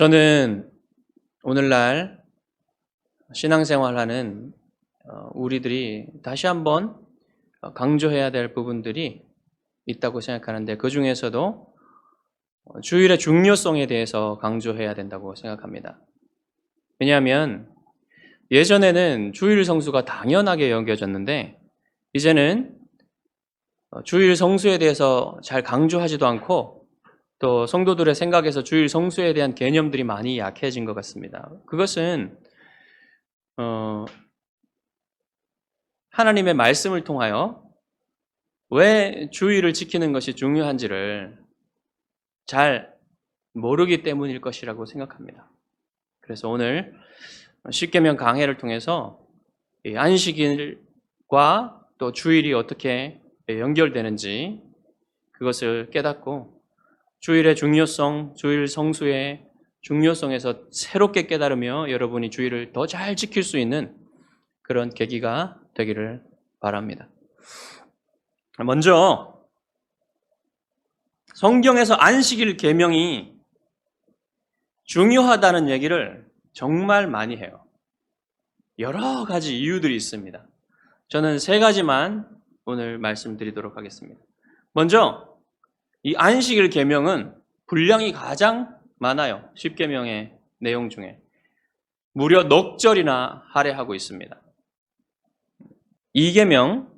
저는 오늘날 신앙생활하는 우리들이 다시 한번 강조해야 될 부분들이 있다고 생각하는데, 그 중에서도 주일의 중요성에 대해서 강조해야 된다고 생각합니다. 왜냐하면 예전에는 주일 성수가 당연하게 여겨졌는데, 이제는 주일 성수에 대해서 잘 강조하지도 않고 또 성도들의 생각에서 주일 성수에 대한 개념들이 많이 약해진 것 같습니다. 그것은 하나님의 말씀을 통하여 왜 주일을 지키는 것이 중요한지를 잘 모르기 때문일 것이라고 생각합니다. 그래서 오늘 십계명 강해를 통해서 이 안식일과 또 주일이 어떻게 연결되는지 그것을 깨닫고 주일의 중요성, 주일 성수의 중요성에서 새롭게 깨달으며 여러분이 주일을 더 잘 지킬 수 있는 그런 계기가 되기를 바랍니다. 먼저 성경에서 안식일 계명이 중요하다는 얘기를 정말 많이 해요. 여러 가지 이유들이 있습니다. 저는 세 가지만 오늘 말씀드리도록 하겠습니다. 먼저 이 안식일 계명은 분량이 가장 많아요. 십계명의 내용 중에 무려 넉 절이나 할애하고 있습니다. 이 계명,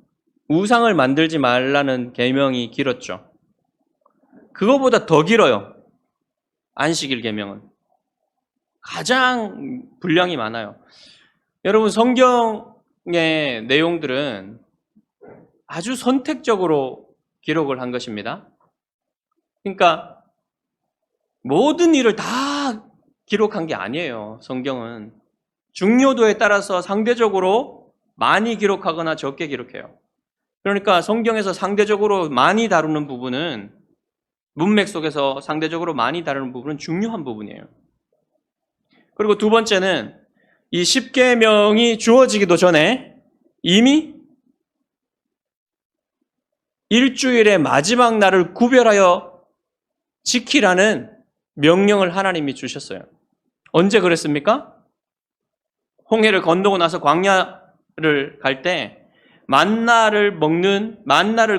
우상을 만들지 말라는 계명이 길었죠. 그거보다 더 길어요. 안식일 계명은 가장 분량이 많아요. 여러분, 성경의 내용들은 아주 선택적으로 기록을 한 것입니다. 그러니까 모든 일을 다 기록한 게 아니에요. 성경은 중요도에 따라서 상대적으로 많이 기록하거나 적게 기록해요. 그러니까 성경에서 상대적으로 많이 다루는 부분은, 문맥 속에서 상대적으로 많이 다루는 부분은 중요한 부분이에요. 그리고 두 번째는 이 십계명이 주어지기도 전에 이미 일주일의 마지막 날을 구별하여 지키라는 명령을 하나님이 주셨어요. 언제 그랬습니까? 홍해를 건너고 나서 광야를 갈 때 만나를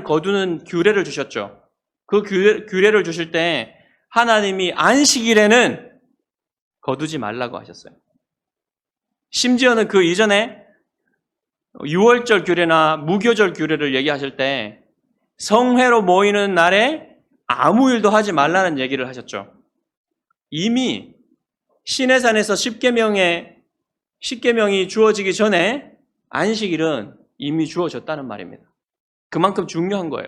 거두는 규례를 주셨죠. 그 규례를 주실 때 하나님이 안식일에는 거두지 말라고 하셨어요. 심지어는 그 이전에 유월절 규례나 무교절 규례를 얘기하실 때 성회로 모이는 날에 아무 일도 하지 말라는 얘기를 하셨죠. 이미 시내산에서 십계명이 주어지기 전에 안식일은 이미 주어졌다는 말입니다. 그만큼 중요한 거예요.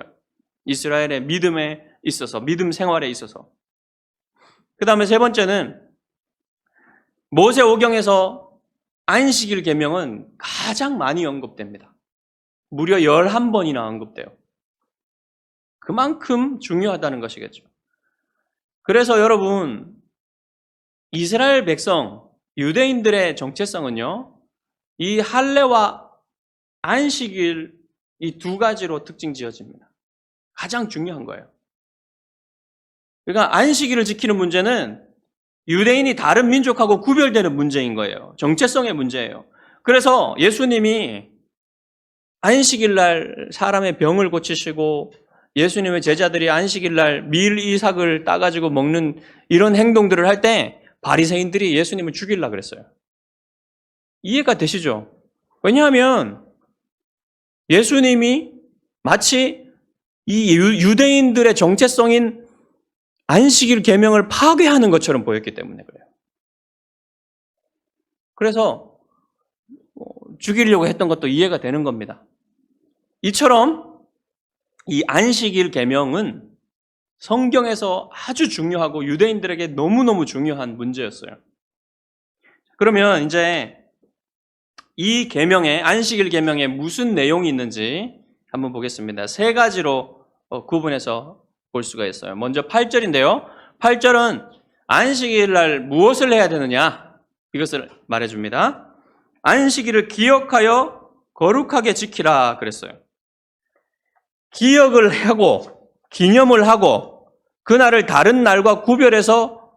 이스라엘의 믿음에 있어서, 믿음 생활에 있어서. 그 다음에 세 번째는 모세오경에서 안식일 계명은 가장 많이 언급됩니다. 무려 11번이나 언급돼요. 그만큼 중요하다는 것이겠죠. 그래서 여러분, 이스라엘 백성, 유대인들의 정체성은요, 이 할례와 안식일 이 두 가지로 특징 지어집니다. 가장 중요한 거예요. 그러니까 안식일을 지키는 문제는 유대인이 다른 민족하고 구별되는 문제인 거예요. 정체성의 문제예요. 그래서 예수님이 안식일 날 사람의 병을 고치시고 예수님의 제자들이 안식일 날 밀 이삭을 따가지고 먹는 이런 행동들을 할 때 바리새인들이 예수님을 죽이려고 그랬어요. 이해가 되시죠? 왜냐하면 예수님이 마치 이 유대인들의 정체성인 안식일 계명을 파괴하는 것처럼 보였기 때문에 그래요. 그래서 죽이려고 했던 것도 이해가 되는 겁니다. 이처럼 이 안식일 계명은 성경에서 아주 중요하고 유대인들에게 너무너무 중요한 문제였어요. 그러면 이제 이 계명에, 안식일 계명에 무슨 내용이 있는지 한번 보겠습니다. 세 가지로 구분해서 볼 수가 있어요. 먼저 8절인데요. 8절은 안식일 날 무엇을 해야 되느냐? 이것을 말해줍니다. 안식일을 기억하여 거룩하게 지키라 그랬어요. 기억을 하고 기념을 하고 그날을 다른 날과 구별해서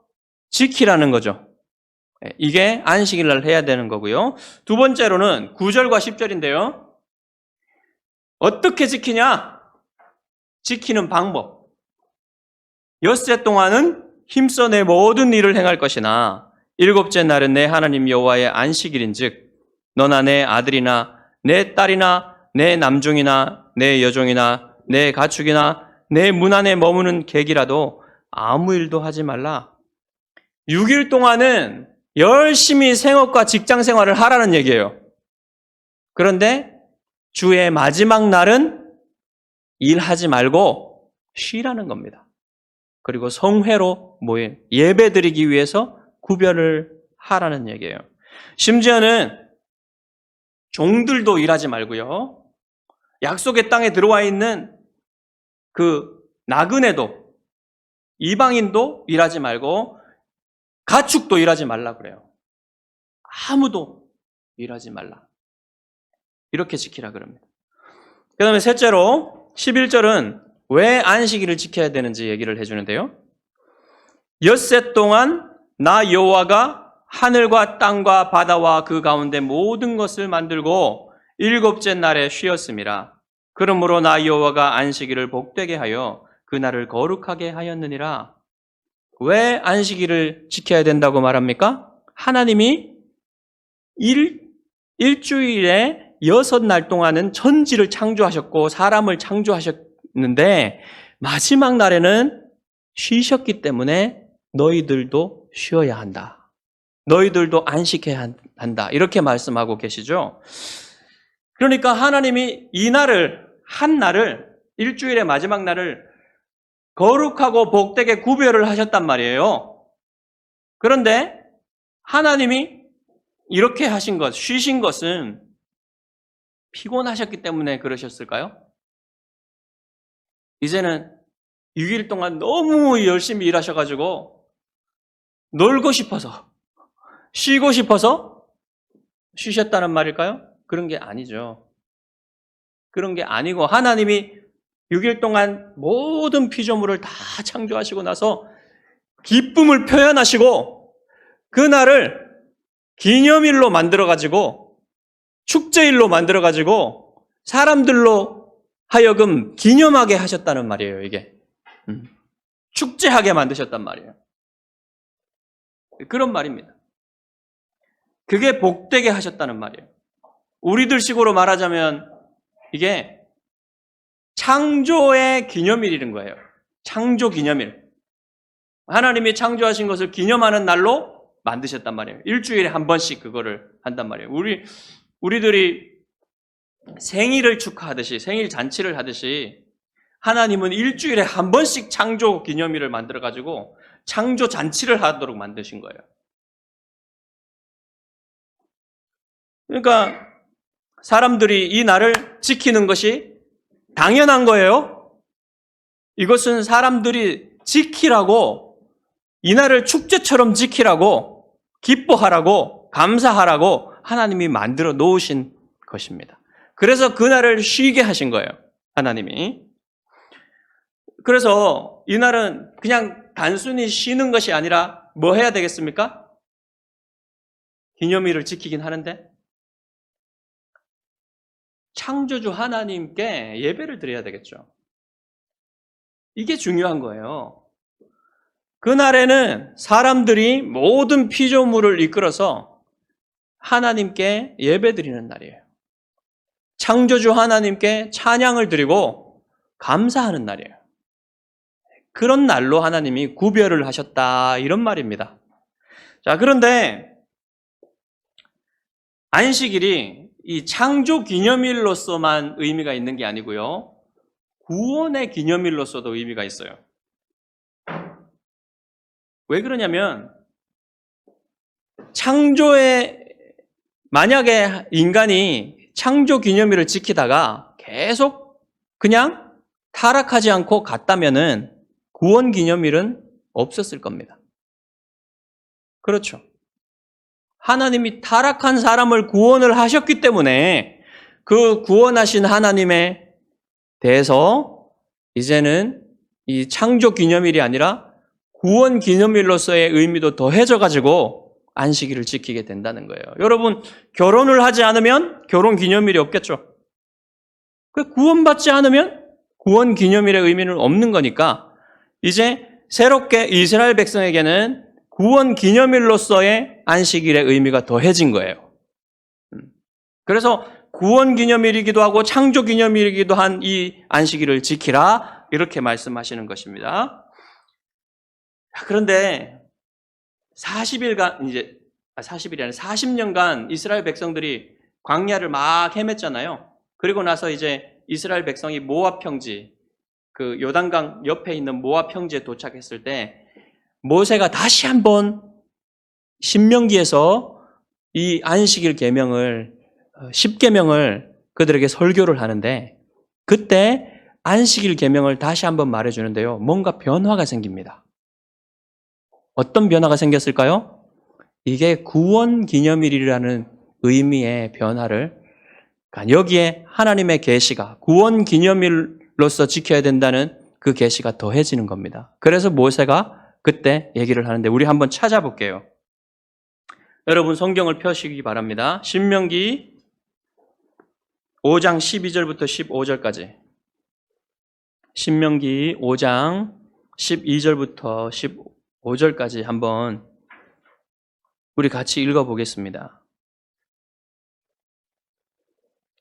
지키라는 거죠. 이게 안식일 날 해야 되는 거고요. 두 번째로는 9절과 10절인데요. 어떻게 지키냐? 지키는 방법. 엿새 동안은 힘써 내 모든 일을 행할 것이나 일곱째 날은 내 하나님 여호와의 안식일인즉 너나 내 아들이나 내 딸이나 내 남종이나 내 여종이나 내 가축이나 내 문 안에 머무는 객이라도 아무 일도 하지 말라. 6일 동안은 열심히 생업과 직장 생활을 하라는 얘기예요. 그런데 주의 마지막 날은 일하지 말고 쉬라는 겁니다. 그리고 성회로 모인 예배 드리기 위해서 구별을 하라는 얘기예요. 심지어는 종들도 일하지 말고요. 약속의 땅에 들어와 있는 그 나그네도, 이방인도 일하지 말고 가축도 일하지 말라 그래요. 아무도 일하지 말라. 이렇게 지키라 그럽니다. 그 다음에 셋째로 11절은 왜 안식일을 지켜야 되는지 얘기를 해주는데요. 엿새 동안 나 여호와가 하늘과 땅과 바다와 그 가운데 모든 것을 만들고 일곱째 날에 쉬었음이라. 그러므로 나 여호와가 안식일을 복되게 하여 그날을 거룩하게 하였느니라. 왜 안식일을 지켜야 된다고 말합니까? 하나님이 일주일에 6날 동안은 천지를 창조하셨고 사람을 창조하셨는데 마지막 날에는 쉬셨기 때문에 너희들도 쉬어야 한다. 너희들도 안식해야 한다. 이렇게 말씀하고 계시죠. 그러니까 하나님이 이 날을, 한 날을, 일주일의 마지막 날을 거룩하고 복되게 구별을 하셨단 말이에요. 그런데 하나님이 이렇게 하신 것, 쉬신 것은 피곤하셨기 때문에 그러셨을까요? 이제는 6일 동안 너무 열심히 일하셔가지고 놀고 싶어서, 쉬고 싶어서 쉬셨다는 말일까요? 그런 게 아니죠. 그런 게 아니고 하나님이 6일 동안 모든 피조물을 다 창조하시고 나서 기쁨을 표현하시고 그날을 기념일로 만들어가지고 축제일로 만들어가지고 사람들로 하여금 기념하게 하셨다는 말이에요, 이게. 축제하게 만드셨단 말이에요. 그런 말입니다. 그게 복되게 하셨다는 말이에요. 우리들식으로 말하자면 이게 창조의 기념일인 거예요. 창조 기념일. 하나님이 창조하신 것을 기념하는 날로 만드셨단 말이에요. 일주일에 한 번씩 그거를 한단 말이에요. 우리들이 생일을 축하하듯이, 생일 잔치를 하듯이 하나님은 일주일에 한 번씩 창조 기념일을 만들어가지고 창조 잔치를 하도록 만드신 거예요. 그러니까 사람들이 이 날을 지키는 것이 당연한 거예요. 이것은 사람들이 지키라고, 이 날을 축제처럼 지키라고, 기뻐하라고, 감사하라고 하나님이 만들어 놓으신 것입니다. 그래서 그 날을 쉬게 하신 거예요, 하나님이. 그래서 이 날은 그냥 단순히 쉬는 것이 아니라 뭐 해야 되겠습니까? 기념일을 지키긴 하는데 창조주 하나님께 예배를 드려야 되겠죠. 이게 중요한 거예요. 그날에는 사람들이 모든 피조물을 이끌어서 하나님께 예배 드리는 날이에요. 창조주 하나님께 찬양을 드리고 감사하는 날이에요. 그런 날로 하나님이 구별을 하셨다, 이런 말입니다. 자, 그런데 안식일이 이 창조 기념일로서만 의미가 있는 게 아니고요, 구원의 기념일로서도 의미가 있어요. 왜 그러냐면 만약에 인간이 창조 기념일을 지키다가 계속 그냥 타락하지 않고 갔다면은 구원 기념일은 없었을 겁니다. 그렇죠. 하나님이 타락한 사람을 구원을 하셨기 때문에 그 구원하신 하나님에 대해서 이제는 이 창조 기념일이 아니라 구원 기념일로서의 의미도 더해져가지고 안식일을 지키게 된다는 거예요. 여러분, 결혼을 하지 않으면 결혼 기념일이 없겠죠. 구원받지 않으면 구원 기념일의 의미는 없는 거니까 이제 새롭게 이스라엘 백성에게는 구원 기념일로서의 안식일의 의미가 더해진 거예요. 그래서 구원 기념일이기도 하고 창조 기념일이기도 한 이 안식일을 지키라 이렇게 말씀하시는 것입니다. 그런데 40일간 이제 40일이 아니라 40년간 이스라엘 백성들이 광야를 막 헤맸잖아요. 그리고 나서 이제 이스라엘 백성이 모압 평지, 그 요단강 옆에 있는 모압 평지에 도착했을 때 모세가 다시 한번 신명기에서 이 안식일 계명을 10계명을 그들에게 설교를 하는데 그때 안식일 계명을 다시 한번 말해주는데요. 뭔가 변화가 생깁니다. 어떤 변화가 생겼을까요? 이게 구원 기념일이라는 의미의 변화를, 그러니까 여기에 하나님의 계시가 구원 기념일로서 지켜야 된다는 그 계시가 더해지는 겁니다. 그래서 모세가 그때 얘기를 하는데 우리 한번 찾아볼게요. 여러분 성경을 펴시기 바랍니다. 신명기 5장 12절부터 15절까지. 신명기 5장 12절부터 15절까지 한번 우리 같이 읽어보겠습니다.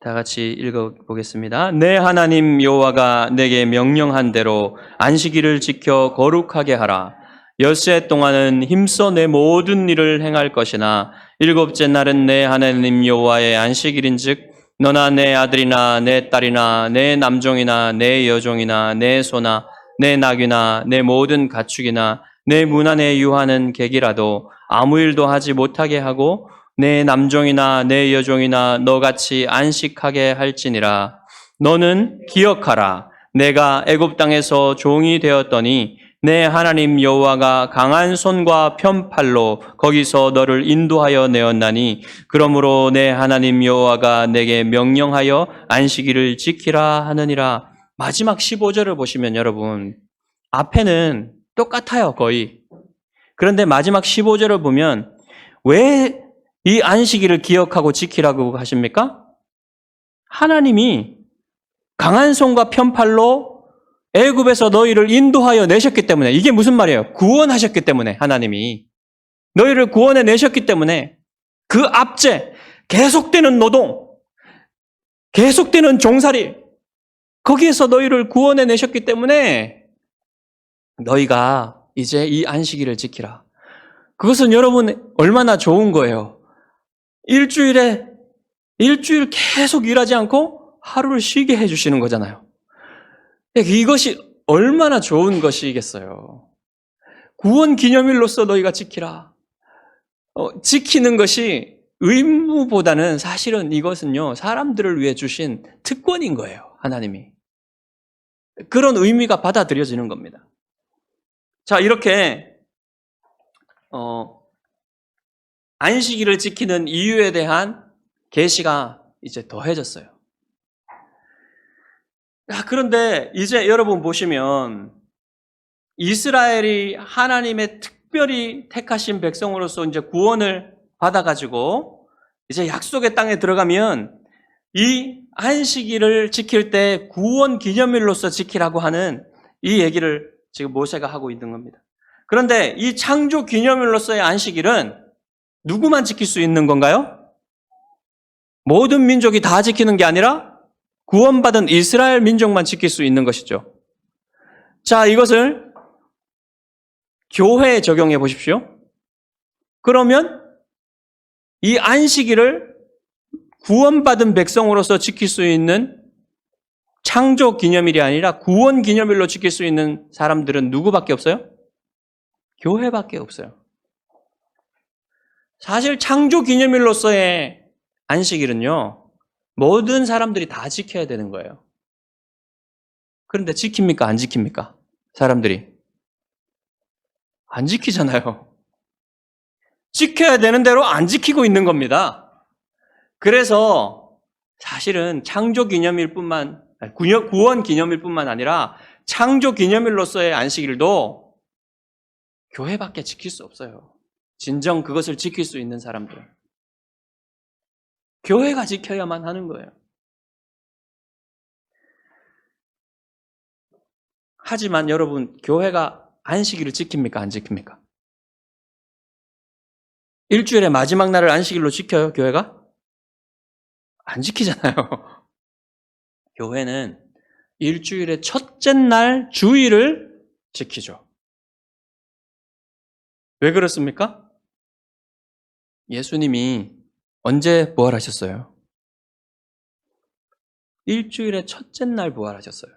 다 같이 읽어보겠습니다. 내 하나님 여호와가 내게 명령한 대로 안식일을 지켜 거룩하게 하라. 엿새 동안은 힘써 내 모든 일을 행할 것이나 일곱째 날은 내 하나님 여호와의 안식일인즉 너나 내 아들이나 내 딸이나 내 남종이나 내 여종이나 내 소나 내 낙이나 내 모든 가축이나 내 문 안에 유하는 객이라도 아무 일도 하지 못하게 하고 내 남종이나 내 여종이나 너같이 안식하게 할지니라. 너는 기억하라. 내가 애굽 땅에서 종이 되었더니 내 하나님 여호와가 강한 손과 편팔로 거기서 너를 인도하여 내었나니 그러므로 내 하나님 여호와가 내게 명령하여 안식일을 지키라 하느니라. 마지막 15절을 보시면 여러분 앞에는 똑같아요 거의. 그런데 마지막 15절을 보면 왜 이 안식일을 기억하고 지키라고 하십니까? 하나님이 강한 손과 편팔로 애굽에서 너희를 인도하여 내셨기 때문에, 이게 무슨 말이에요? 구원하셨기 때문에 하나님이 너희를 구원해 내셨기 때문에 그 압제, 계속되는 노동, 계속되는 종살이, 거기에서 너희를 구원해 내셨기 때문에 너희가 이제 이 안식일을 지키라. 그것은 여러분 얼마나 좋은 거예요. 일주일 계속 일하지 않고 하루를 쉬게 해주시는 거잖아요. 이것이 얼마나 좋은 것이겠어요. 구원 기념일로서 너희가 지키라. 지키는 것이 의무보다는 사실은 이것은요, 사람들을 위해 주신 특권인 거예요, 하나님이. 그런 의미가 받아들여지는 겁니다. 자, 이렇게 안식일을 지키는 이유에 대한 계시가 이제 더해졌어요. 그런데 이제 여러분 보시면 이스라엘이 하나님의 특별히 택하신 백성으로서 이제 구원을 받아가지고 이제 약속의 땅에 들어가면 이 안식일을 지킬 때 구원 기념일로서 지키라고 하는 이 얘기를 지금 모세가 하고 있는 겁니다. 그런데 이 창조 기념일로서의 안식일은 누구만 지킬 수 있는 건가요? 모든 민족이 다 지키는 게 아니라 구원받은 이스라엘 민족만 지킬 수 있는 것이죠. 자, 이것을 교회에 적용해 보십시오. 그러면 이 안식일을 구원받은 백성으로서 지킬 수 있는 창조 기념일이 아니라 구원 기념일로 지킬 수 있는 사람들은 누구밖에 없어요? 교회밖에 없어요. 사실 창조 기념일로서의 안식일은요, 모든 사람들이 다 지켜야 되는 거예요. 그런데 지킵니까? 안 지킵니까? 사람들이. 안 지키잖아요. 지켜야 되는 대로 안 지키고 있는 겁니다. 그래서 사실은 창조 기념일뿐만, 구원 기념일뿐만 아니라 창조 기념일로서의 안식일도 교회밖에 지킬 수 없어요. 진정 그것을 지킬 수 있는 사람들은. 교회가 지켜야만 하는 거예요. 하지만 여러분, 교회가 안식일을 지킵니까? 안 지킵니까? 일주일의 마지막 날을 안식일로 지켜요, 교회가? 안 지키잖아요. 교회는 일주일의 첫째 날 주일을 지키죠. 왜 그렇습니까? 예수님이 언제 부활하셨어요? 일주일의 첫째 날 부활하셨어요.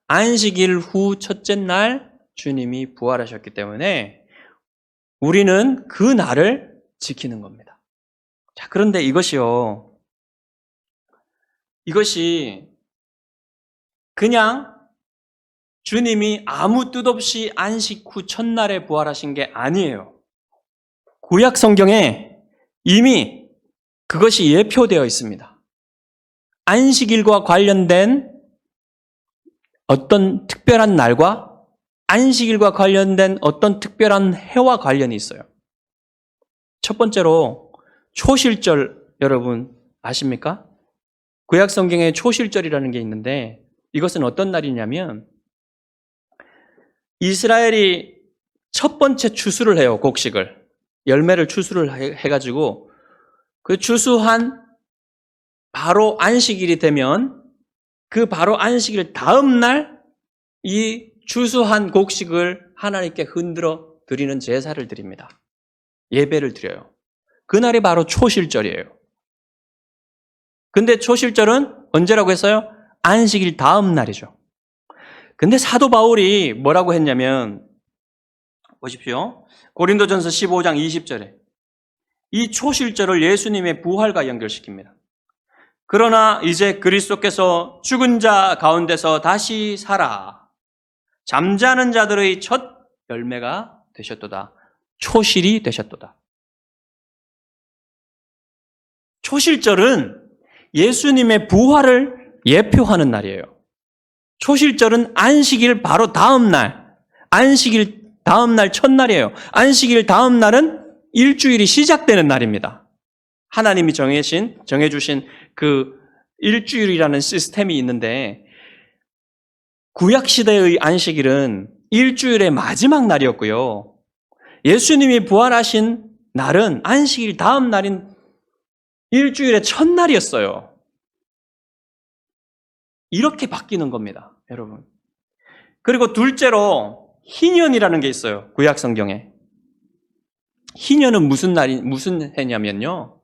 안식일 후 첫째 날 주님이 부활하셨기 때문에 우리는 그 날을 지키는 겁니다. 자, 그런데 이것이 그냥 주님이 아무 뜻 없이 안식 후 첫날에 부활하신 게 아니에요. 구약 성경에 이미 그것이 예표되어 있습니다. 안식일과 관련된 어떤 특별한 날과 안식일과 관련된 어떤 특별한 해와 관련이 있어요. 첫 번째로 초실절 여러분 아십니까? 구약 성경에 초실절이라는 게 있는데 이것은 어떤 날이냐면 이스라엘이 첫 번째 추수를 해요. 곡식을. 열매를 추수를 해가지고 그 추수한 바로 안식일이 되면 그 바로 안식일 다음 날 이 추수한 곡식을 하나님께 흔들어 드리는 제사를 드립니다. 예배를 드려요. 그날이 바로 초실절이에요. 근데 초실절은 언제라고 했어요? 안식일 다음 날이죠. 근데 사도 바울이 뭐라고 했냐면 보십시오. 고린도전서 15장 20절에 이 초실절을 예수님의 부활과 연결시킵니다. 그러나 이제 그리스도께서 죽은 자 가운데서 다시 살아 잠자는 자들의 첫 열매가 되셨도다. 초실이 되셨도다. 초실절은 예수님의 부활을 예표하는 날이에요. 초실절은 안식일 바로 다음 날, 안식일 다음 날 첫날이에요. 안식일 다음 날은 일주일이 시작되는 날입니다. 하나님이 정해주신 그 일주일이라는 시스템이 있는데 구약시대의 안식일은 일주일의 마지막 날이었고요. 예수님이 부활하신 날은 안식일 다음 날인 일주일의 첫날이었어요. 이렇게 바뀌는 겁니다, 여러분. 그리고 둘째로 희년이라는 게 있어요, 구약 성경에. 희년은 무슨 해냐면요.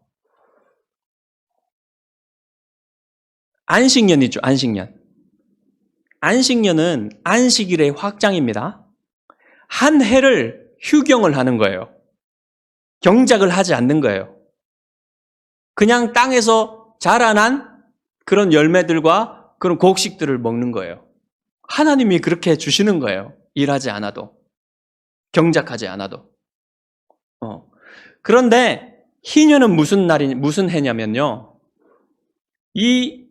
안식년이죠, 안식년. 안식년은 안식일의 확장입니다. 한 해를 휴경을 하는 거예요. 경작을 하지 않는 거예요. 그냥 땅에서 자라난 그런 열매들과 그런 곡식들을 먹는 거예요. 하나님이 그렇게 주시는 거예요. 일하지 않아도. 경작하지 않아도. 그런데 희년은 무슨 해냐면요. 이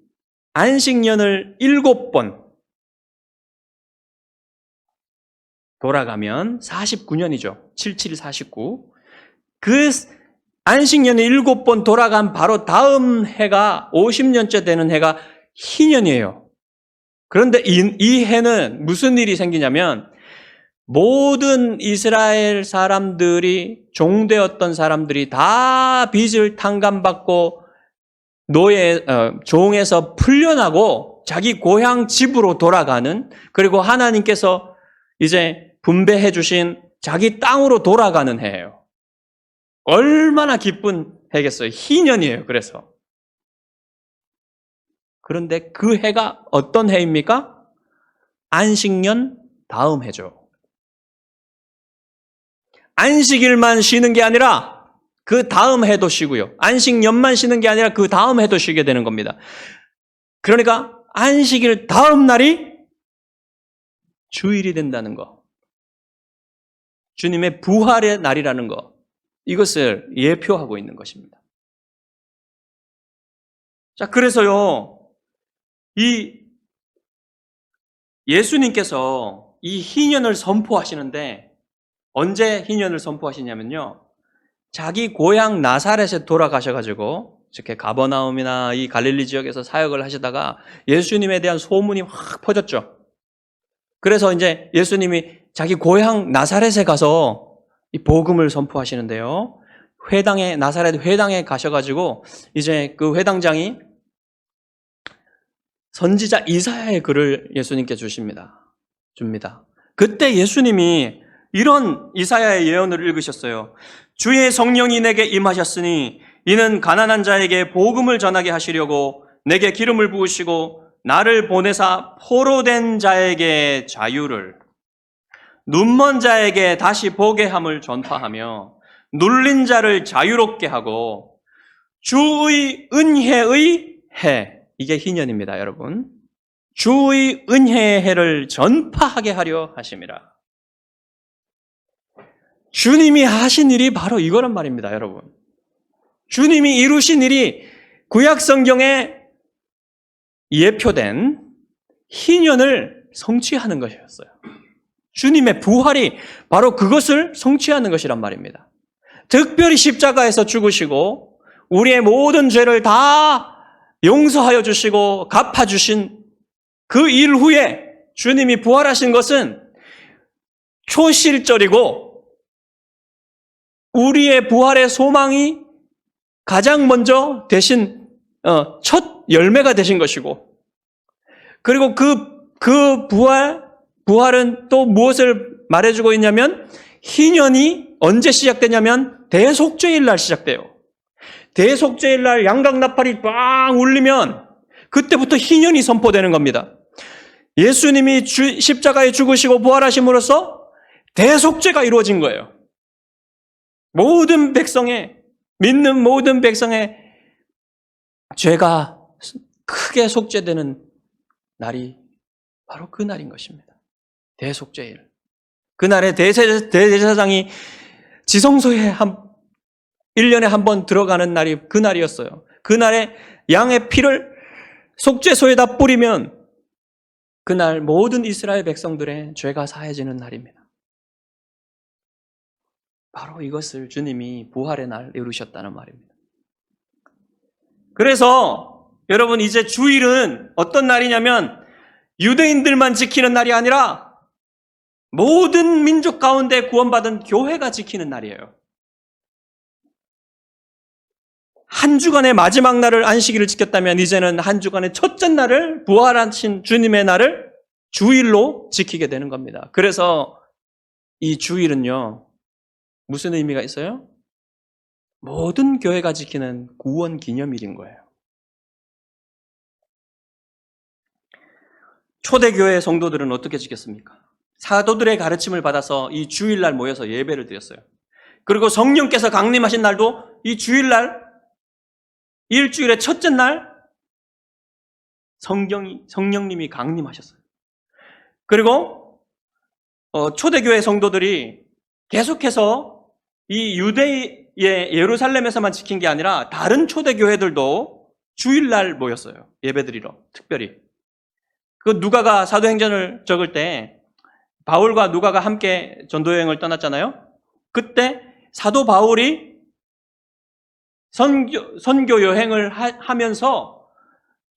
안식년을 7번 돌아가면 49년이죠. 7749. 그 안식년이 7번 돌아간 바로 다음 해가 50년째 되는 해가 희년이에요. 그런데 이 해는 무슨 일이 생기냐면 모든 이스라엘 사람들이 종되었던 사람들이 다 빚을 탕감받고 종에서 풀려나고 자기 고향 집으로 돌아가는 그리고 하나님께서 이제 분배해 주신 자기 땅으로 돌아가는 해예요. 얼마나 기쁜 해겠어요. 희년이에요. 그래서. 그런데 그 해가 어떤 해입니까? 안식년 다음 해죠. 안식일만 쉬는 게 아니라 그 다음 해도 쉬고요. 안식년만 쉬는 게 아니라 그 다음 해도 쉬게 되는 겁니다. 그러니까 안식일 다음 날이 주일이 된다는 거. 주님의 부활의 날이라는 거. 이것을 예표하고 있는 것입니다. 자, 그래서요, 이 예수님께서 이 희년을 선포하시는데 언제 희년을 선포하시냐면요. 자기 고향 나사렛에 돌아가셔가지고 이렇게 가버나움이나 이 갈릴리 지역에서 사역을 하시다가 예수님에 대한 소문이 확 퍼졌죠. 그래서 이제 예수님이 자기 고향 나사렛에 가서 이 복음을 선포하시는데요. 나사렛 회당에 가셔가지고 이제 그 회당장이 선지자 이사야의 글을 예수님께 줍니다. 그때 예수님이 이런 이사야의 예언을 읽으셨어요. 주의 성령이 내게 임하셨으니 이는 가난한 자에게 복음을 전하게 하시려고 내게 기름을 부으시고 나를 보내사 포로된 자에게 자유를, 눈먼 자에게 다시 보게 함을 전파하며 눌린 자를 자유롭게 하고 주의 은혜의 해, 이게 희년입니다, 여러분. 주의 은혜의 해를 전파하게 하려 하심이라. 주님이 하신 일이 바로 이거란 말입니다, 여러분. 주님이 이루신 일이 구약 성경에 예표된 희년을 성취하는 것이었어요. 주님의 부활이 바로 그것을 성취하는 것이란 말입니다. 특별히 십자가에서 죽으시고 우리의 모든 죄를 다 용서하여 주시고 갚아주신 그 일 후에 주님이 부활하신 것은 초실절이고 우리의 부활의 소망이 가장 먼저 되신 첫 열매가 되신 것이고, 그리고 그 부활은 또 무엇을 말해주고 있냐면 희년이 언제 시작되냐면 대속죄일 날 시작돼요. 대속죄일 날 양각나팔이 빵 울리면 그때부터 희년이 선포되는 겁니다. 예수님이 십자가에 죽으시고 부활하심으로써 대속죄가 이루어진 거예요. 모든 백성의, 믿는 모든 백성의 죄가 크게 속죄되는 날이 바로 그 날인 것입니다. 대속죄일. 그날에 대제사장이 지성소에 1년에 한 번 들어가는 날이 그 날이었어요. 그날에 양의 피를 속죄소에다 뿌리면 그날 모든 이스라엘 백성들의 죄가 사해지는 날입니다. 바로 이것을 주님이 부활의 날 이루셨다는 말입니다. 그래서 여러분, 이제 주일은 어떤 날이냐면 유대인들만 지키는 날이 아니라 모든 민족 가운데 구원받은 교회가 지키는 날이에요. 한 주간의 마지막 날을 안식일을 지켰다면 이제는 한 주간의 첫째 날을, 부활하신 주님의 날을 주일로 지키게 되는 겁니다. 그래서 이 주일은요, 무슨 의미가 있어요? 모든 교회가 지키는 구원 기념일인 거예요. 초대교회 성도들은 어떻게 지켰습니까? 사도들의 가르침을 받아서 이 주일날 모여서 예배를 드렸어요. 그리고 성령께서 강림하신 날도 이 주일날, 일주일의 첫째 날 성령님이 강림하셨어요. 그리고 초대교회 성도들이 계속해서 이 유대의 예루살렘에서만 지킨 게 아니라 다른 초대교회들도 주일날 모였어요. 예배드리러, 특별히. 그 누가가 사도행전을 적을 때 바울과 누가가 함께 전도여행을 떠났잖아요. 그때 사도 바울이 선교 여행을 하면서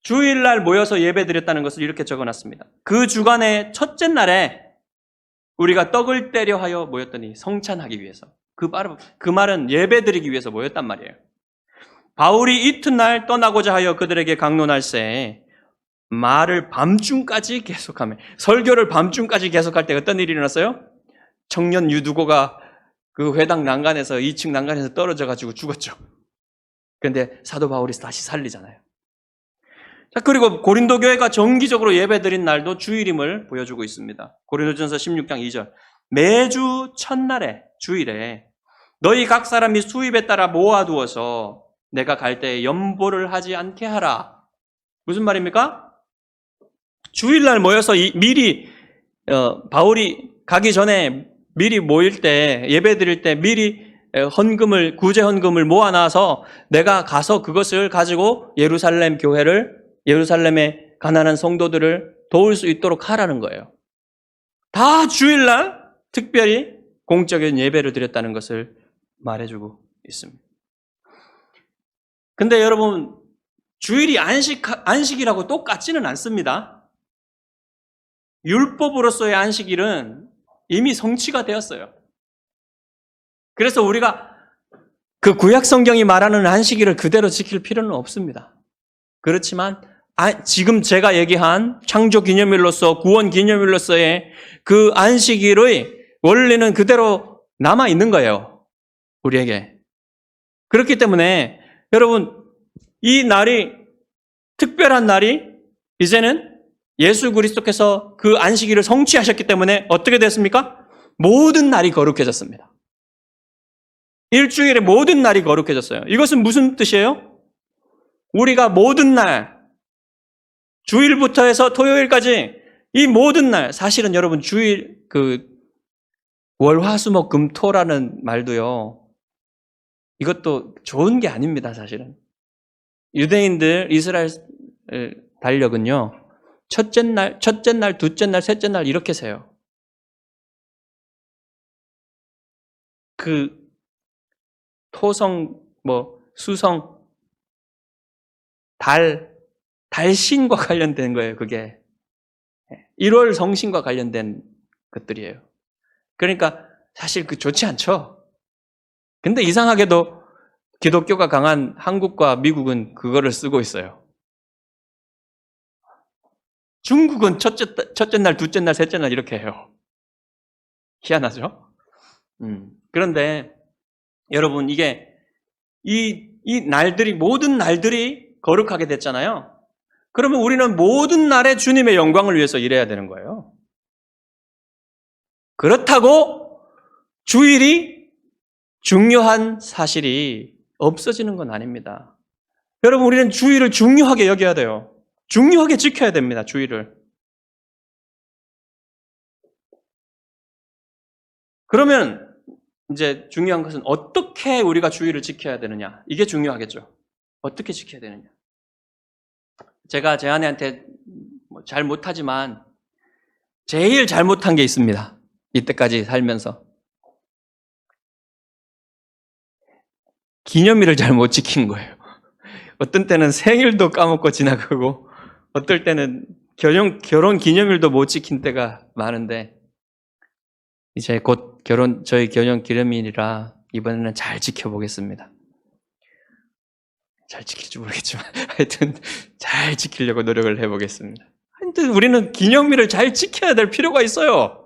주일날 모여서 예배드렸다는 것을 이렇게 적어놨습니다. 그 주간의 첫째 날에 우리가 떡을 떼려 하여 모였더니 성찬하기 위해서. 그 말은 예배드리기 위해서 모였단 말이에요. 바울이 이튿날 떠나고자 하여 그들에게 강론할새 말을 밤중까지 계속하며, 설교를 밤중까지 계속할 때 어떤 일이 일어났어요? 청년 유두고가 그 회당 난간에서 2층 난간에서 떨어져가지고 죽었죠. 그런데 사도 바울이 다시 살리잖아요. 자, 그리고 고린도 교회가 정기적으로 예배드린 날도 주일임을 보여주고 있습니다. 고린도전서 16장 2절. 매주 첫날에, 주일에 너희 각 사람이 수입에 따라 모아두어서 내가 갈 때에 염보를 하지 않게 하라. 무슨 말입니까? 주일날 모여서 미리 바울이 가기 전에 미리 모일 때, 예배 드릴 때 미리 헌금을, 구제 헌금을 모아놔서 내가 가서 그것을 가지고 예루살렘 교회를, 예루살렘의 가난한 성도들을 도울 수 있도록 하라는 거예요. 다 주일날 특별히 공적인 예배를 드렸다는 것을 말해주고 있습니다. 근데 여러분, 주일이 안식이라고 똑같지는 않습니다. 율법으로서의 안식일은 이미 성취가 되었어요. 그래서 우리가 그 구약 성경이 말하는 안식일을 그대로 지킬 필요는 없습니다. 그렇지만 지금 제가 얘기한 창조 기념일로서 구원 기념일로서의 그 안식일의 원리는 그대로 남아 있는 거예요. 우리에게. 그렇기 때문에 여러분, 이 날이 특별한 날이 이제는 예수 그리스도께서 그 안식일을 성취하셨기 때문에 어떻게 됐습니까? 모든 날이 거룩해졌습니다. 일주일의 모든 날이 거룩해졌어요. 이것은 무슨 뜻이에요? 우리가 모든 날, 주일부터 해서 토요일까지 이 모든 날, 사실은 여러분 주일, 월, 화, 수, 목, 금, 토라는 말도요, 이것도 좋은 게 아닙니다, 사실은. 유대인들, 이스라엘 달력은요, 첫째 날, 둘째 날, 셋째 날 이렇게 세요. 토성, 수성, 달신과 관련된 거예요, 그게. 1월 성신과 관련된 것들이에요. 그러니까 사실 좋지 않죠. 근데 이상하게도 기독교가 강한 한국과 미국은 그거를 쓰고 있어요. 중국은 첫째 날, 둘째 날, 셋째 날 이렇게 해요. 희한하죠? 그런데 여러분, 이 날들이, 모든 날들이 거룩하게 됐잖아요. 그러면 우리는 모든 날에 주님의 영광을 위해서 일해야 되는 거예요. 그렇다고 주일이 중요한 사실이 없어지는 건 아닙니다. 여러분, 우리는 주일을 중요하게 여겨야 돼요. 중요하게 지켜야 됩니다, 주일을. 그러면 이제 중요한 것은 어떻게 우리가 주일을 지켜야 되느냐. 이게 중요하겠죠. 어떻게 지켜야 되느냐. 제가 제 아내한테 잘 못하지만 제일 잘못한 게 있습니다. 이때까지 살면서. 기념일을 잘 못 지킨 거예요. 어떤 때는 생일도 까먹고 지나가고 어떨 때는 결혼 기념일도 못 지킨 때가 많은데 이제 곧 저희 결혼 기념일이라 이번에는 잘 지켜보겠습니다. 잘 지킬지 모르겠지만 하여튼 잘 지키려고 노력을 해보겠습니다. 하여튼 우리는 기념일을 잘 지켜야 될 필요가 있어요.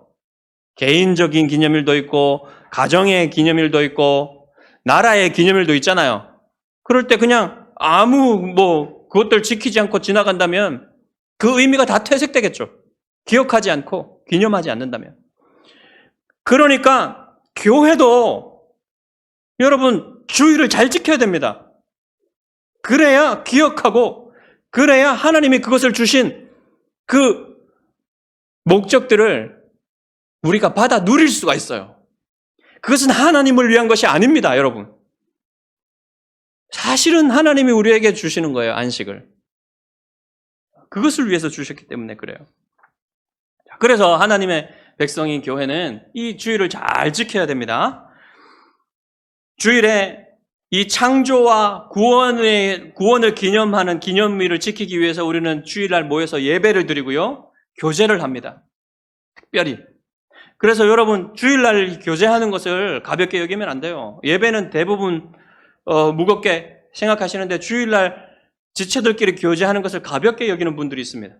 개인적인 기념일도 있고 가정의 기념일도 있고 나라의 기념일도 있잖아요. 그럴 때 그냥 그것들 지키지 않고 지나간다면 그 의미가 다 퇴색되겠죠. 기억하지 않고 기념하지 않는다면. 그러니까 교회도 여러분 주일을 잘 지켜야 됩니다. 그래야 기억하고 그래야 하나님이 그것을 주신 그 목적들을 우리가 받아 누릴 수가 있어요. 그것은 하나님을 위한 것이 아닙니다, 여러분. 사실은 하나님이 우리에게 주시는 거예요, 안식을. 그것을 위해서 주셨기 때문에 그래요. 그래서 하나님의 백성인 교회는 이 주일을 잘 지켜야 됩니다. 주일에 이 창조와 구원을 기념하는 기념일을 지키기 위해서 우리는 주일날 모여서 예배를 드리고요. 교제를 합니다. 특별히. 그래서 여러분 주일날 교제하는 것을 가볍게 여기면 안 돼요. 예배는 대부분 무겁게 생각하시는데 주일날 지체들끼리 교제하는 것을 가볍게 여기는 분들이 있습니다.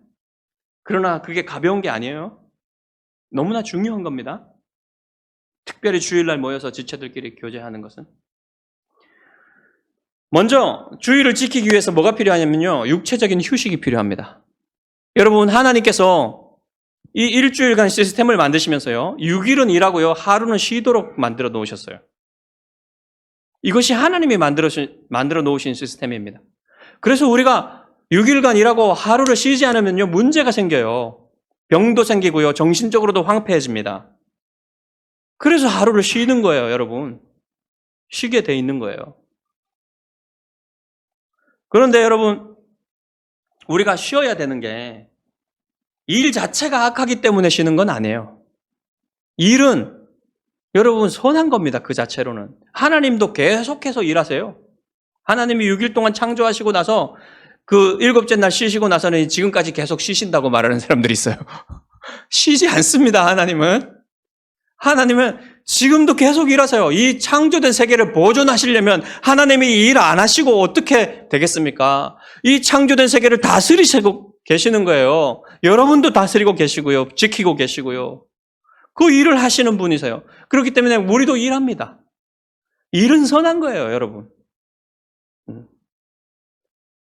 그러나 그게 가벼운 게 아니에요. 너무나 중요한 겁니다. 특별히 주일날 모여서 지체들끼리 교제하는 것은. 먼저 주일을 지키기 위해서 뭐가 필요하냐면요. 육체적인 휴식이 필요합니다. 여러분 하나님께서 이 일주일간 시스템을 만드시면서요. 6일은 일하고요. 하루는 쉬도록 만들어 놓으셨어요. 이것이 하나님이 만들어 놓으신 시스템입니다. 그래서 우리가 6일간 일하고 하루를 쉬지 않으면요. 문제가 생겨요. 병도 생기고요. 정신적으로도 황폐해집니다. 그래서 하루를 쉬는 거예요, 여러분. 쉬게 돼 있는 거예요. 그런데 여러분, 우리가 쉬어야 되는 게 일 자체가 악하기 때문에 쉬는 건 아니에요. 일은 여러분 선한 겁니다. 그 자체로는. 하나님도 계속해서 일하세요. 하나님이 6일 동안 창조하시고 나서 그 7째 날 쉬시고 나서는 지금까지 계속 쉬신다고 말하는 사람들이 있어요. 쉬지 않습니다. 하나님은 지금도 계속 일하세요. 이 창조된 세계를 보존하시려면 하나님이 일 안 하시고 어떻게 되겠습니까? 이 창조된 세계를 다스리시고 계시는 거예요. 여러분도 다스리고 계시고요. 지키고 계시고요. 그 일을 하시는 분이세요. 그렇기 때문에 우리도 일합니다. 일은 선한 거예요, 여러분.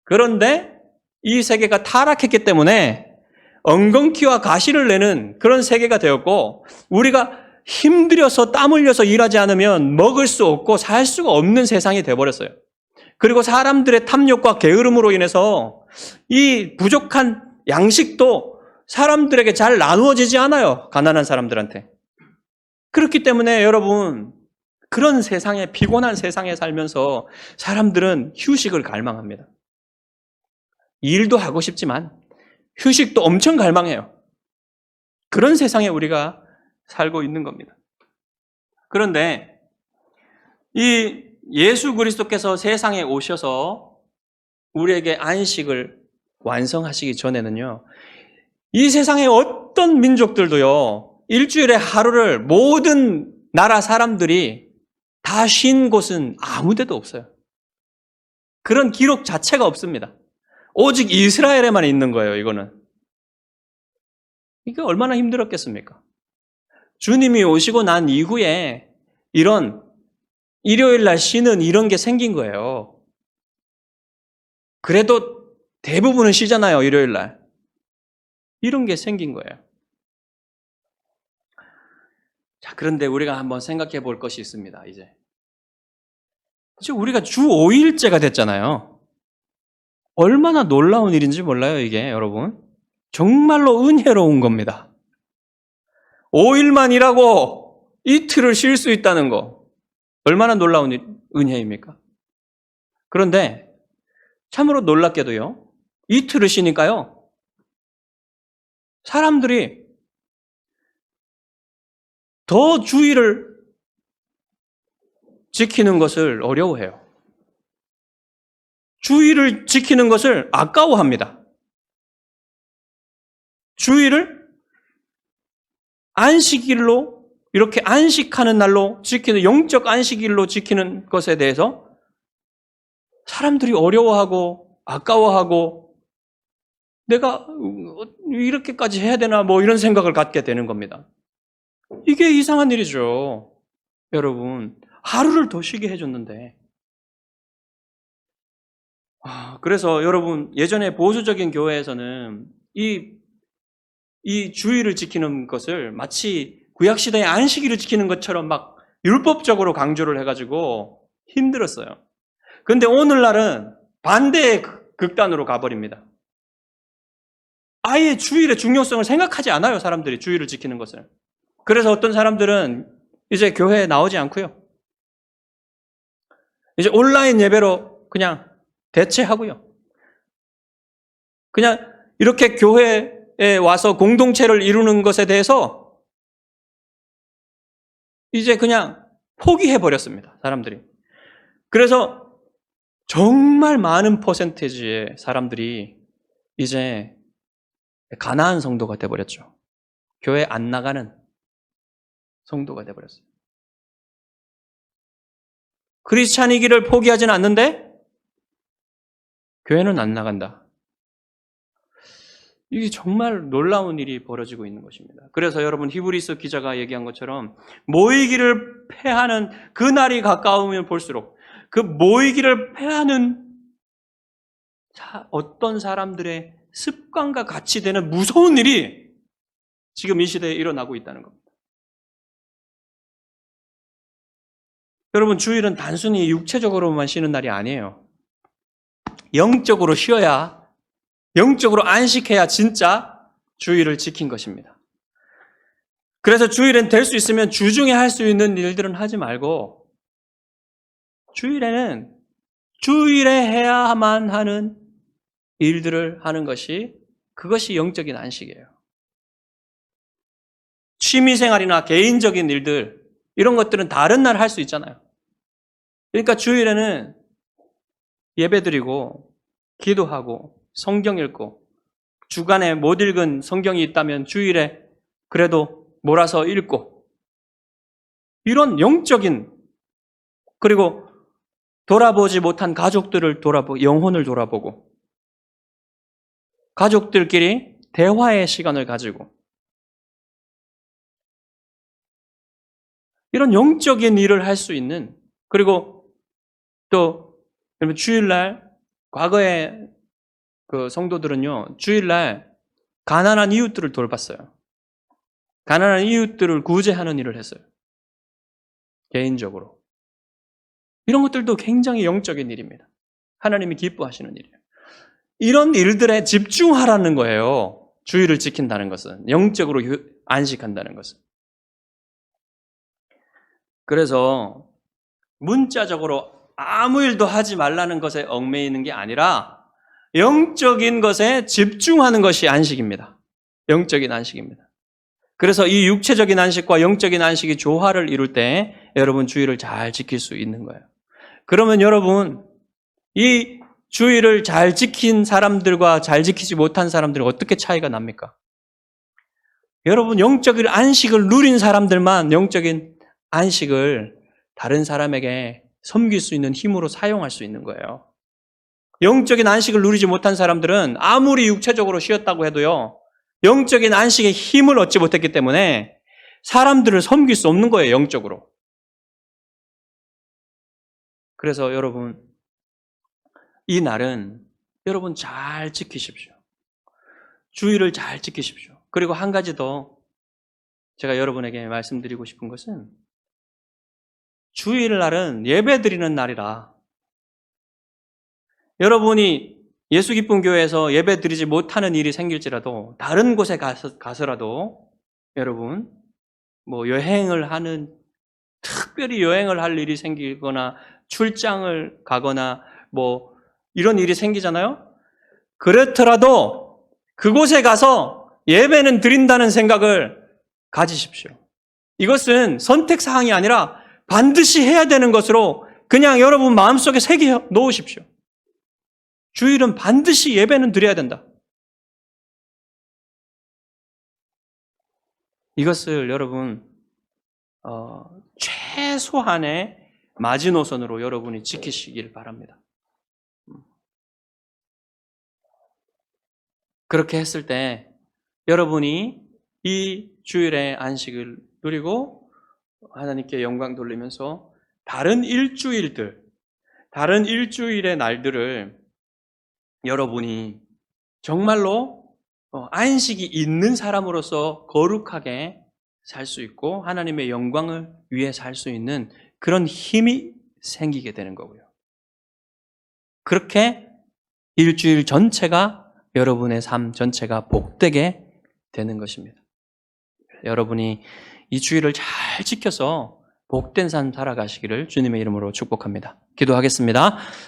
그런데 이 세계가 타락했기 때문에 엉겅퀴와 가시를 내는 그런 세계가 되었고, 우리가 힘들여서 땀 흘려서 일하지 않으면 먹을 수 없고 살 수가 없는 세상이 되어버렸어요. 그리고 사람들의 탐욕과 게으름으로 인해서 이 부족한 양식도 사람들에게 잘 나누어지지 않아요. 가난한 사람들한테. 그렇기 때문에 여러분, 그런 세상에, 피곤한 세상에 살면서 사람들은 휴식을 갈망합니다. 일도 하고 싶지만 휴식도 엄청 갈망해요. 그런 세상에 우리가 살고 있는 겁니다. 그런데 이 예수 그리스도께서 세상에 오셔서 우리에게 안식을 완성하시기 전에는요, 이 세상의 어떤 민족들도요, 일주일에 하루를 모든 나라 사람들이 다 쉰 곳은 아무 데도 없어요. 그런 기록 자체가 없습니다. 오직 이스라엘에만 있는 거예요, 이거는. 이게 얼마나 힘들었겠습니까? 주님이 오시고 난 이후에 이런 일요일 날 쉬는 이런 게 생긴 거예요. 그래도 대부분은 쉬잖아요, 일요일 날. 이런 게 생긴 거예요. 자, 그런데 우리가 한번 생각해 볼 것이 있습니다, 이제. 지금 우리가 주 5일째가 됐잖아요. 얼마나 놀라운 일인지 몰라요, 이게, 여러분. 정말로 은혜로운 겁니다. 5일만 일하고 이틀을 쉴 수 있다는 거. 얼마나 놀라운 은혜입니까? 그런데 참으로 놀랍게도요, 이틀을 쉬니까요, 사람들이 더 주의를 지키는 것을 어려워해요. 주의를 지키는 것을 아까워합니다. 주의를 안식일로, 이렇게 안식하는 날로 지키는, 영적 안식일로 지키는 것에 대해서 사람들이 어려워하고 아까워하고 내가 이렇게까지 해야 되나 뭐 이런 생각을 갖게 되는 겁니다. 이게 이상한 일이죠. 여러분, 하루를 더 쉬게 해줬는데. 그래서 여러분, 예전에 보수적인 교회에서는 이 주의를 지키는 것을 마치 구약시대의 안식일을 지키는 것처럼 막 율법적으로 강조를 해가지고 힘들었어요. 그런데 오늘날은 반대의 극단으로 가버립니다. 아예 주일의 중요성을 생각하지 않아요, 사람들이 주일을 지키는 것을. 그래서 어떤 사람들은 이제 교회에 나오지 않고요. 이제 온라인 예배로 그냥 대체하고요. 그냥 이렇게 교회에 와서 공동체를 이루는 것에 대해서 이제 그냥 포기해버렸습니다, 사람들이. 그래서 정말 많은 퍼센테이지의 사람들이 이제 가나안 성도가 돼버렸죠. 교회 안 나가는 성도가 돼버렸어요. 크리스찬이기를 포기하지는 않는데 교회는 안 나간다. 이게 정말 놀라운 일이 벌어지고 있는 것입니다. 그래서 여러분, 히브리서 기자가 얘기한 것처럼 모이기를 패하는 그 날이 가까우면 볼수록 그 모이기를 패하는 어떤 사람들의 습관과 같이 되는 무서운 일이 지금 이 시대에 일어나고 있다는 겁니다. 여러분, 주일은 단순히 육체적으로만 쉬는 날이 아니에요. 영적으로 쉬어야, 영적으로 안식해야 진짜 주일을 지킨 것입니다. 그래서 주일엔 될 수 있으면 주중에 할 수 있는 일들은 하지 말고 주일에는 주일에 해야만 하는 일들을 하는 것이, 그것이 영적인 안식이에요. 취미생활이나 개인적인 일들, 이런 것들은 다른 날 할 수 있잖아요. 그러니까 주일에는 예배드리고 기도하고 성경 읽고 주간에 못 읽은 성경이 있다면 주일에 그래도 몰아서 읽고 이런 영적인 그리고 돌아보지 못한 가족들을 돌아보고 영혼을 돌아보고 가족들끼리 대화의 시간을 가지고 이런 영적인 일을 할 수 있는 그리고 또 주일날 과거에 그 성도들은요 주일날 가난한 이웃들을 돌봤어요. 가난한 이웃들을 구제하는 일을 했어요. 개인적으로. 이런 것들도 굉장히 영적인 일입니다. 하나님이 기뻐하시는 일이에요. 이런 일들에 집중하라는 거예요. 주일을 지킨다는 것은. 영적으로 안식한다는 것은. 그래서 문자적으로 아무 일도 하지 말라는 것에 얽매이는 게 아니라 영적인 것에 집중하는 것이 안식입니다. 영적인 안식입니다. 그래서 이 육체적인 안식과 영적인 안식이 조화를 이룰 때 여러분 주일을 잘 지킬 수 있는 거예요. 그러면 여러분 이 주일을 잘 지킨 사람들과 잘 지키지 못한 사람들은 어떻게 차이가 납니까? 여러분 영적인 안식을 누린 사람들만 영적인 안식을 다른 사람에게 섬길 수 있는 힘으로 사용할 수 있는 거예요. 영적인 안식을 누리지 못한 사람들은 아무리 육체적으로 쉬었다고 해도요. 영적인 안식의 힘을 얻지 못했기 때문에 사람들을 섬길 수 없는 거예요. 영적으로. 그래서 여러분 이 날은 여러분 잘 지키십시오. 주일을 잘 지키십시오. 그리고 한 가지 더 제가 여러분에게 말씀드리고 싶은 것은 주일날은 예배드리는 날이라 여러분이 예수 기쁨 교회에서 예배드리지 못하는 일이 생길지라도 다른 곳에 가서라도 여러분 뭐 여행을 하는 특별히 여행을 할 일이 생기거나 출장을 가거나 뭐 이런 일이 생기잖아요. 그렇더라도 그곳에 가서 예배는 드린다는 생각을 가지십시오. 이것은 선택사항이 아니라 반드시 해야 되는 것으로 그냥 여러분 마음속에 새겨 놓으십시오. 주일은 반드시 예배는 드려야 된다. 이것을 여러분 최소한의 마지노선으로 여러분이 지키시길 바랍니다. 그렇게 했을 때 여러분이 이 주일의 안식을 누리고 하나님께 영광 돌리면서 다른 일주일의 날들을 여러분이 정말로 안식이 있는 사람으로서 거룩하게 살 수 있고 하나님의 영광을 위해 살 수 있는 그런 힘이 생기게 되는 거고요. 그렇게 일주일 전체가 여러분의 삶 전체가 복되게 되는 것입니다. 여러분이 이 주일을 잘 지켜서 복된 삶 살아가시기를 주님의 이름으로 축복합니다. 기도하겠습니다.